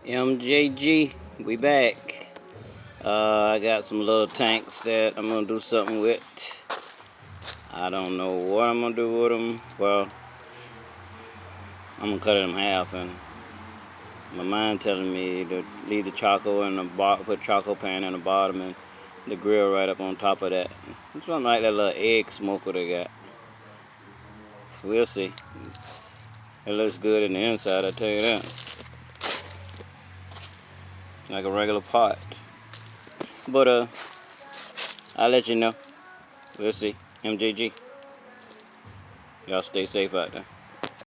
MJG, we back. I got some little tanks that I'm gonna do something with. I don't know what I'm gonna do with them. Well, I'm gonna cut them in half, and my mind telling me to leave the charcoal in the bottom, put charcoal pan in the bottom, and the grill right up on top of that. It's something like that little egg smoker they got. We'll see. It looks good in the inside, I tell you that. Like a regular pot. But I'll let you know. We'll see. MJG. Y'all stay safe out there.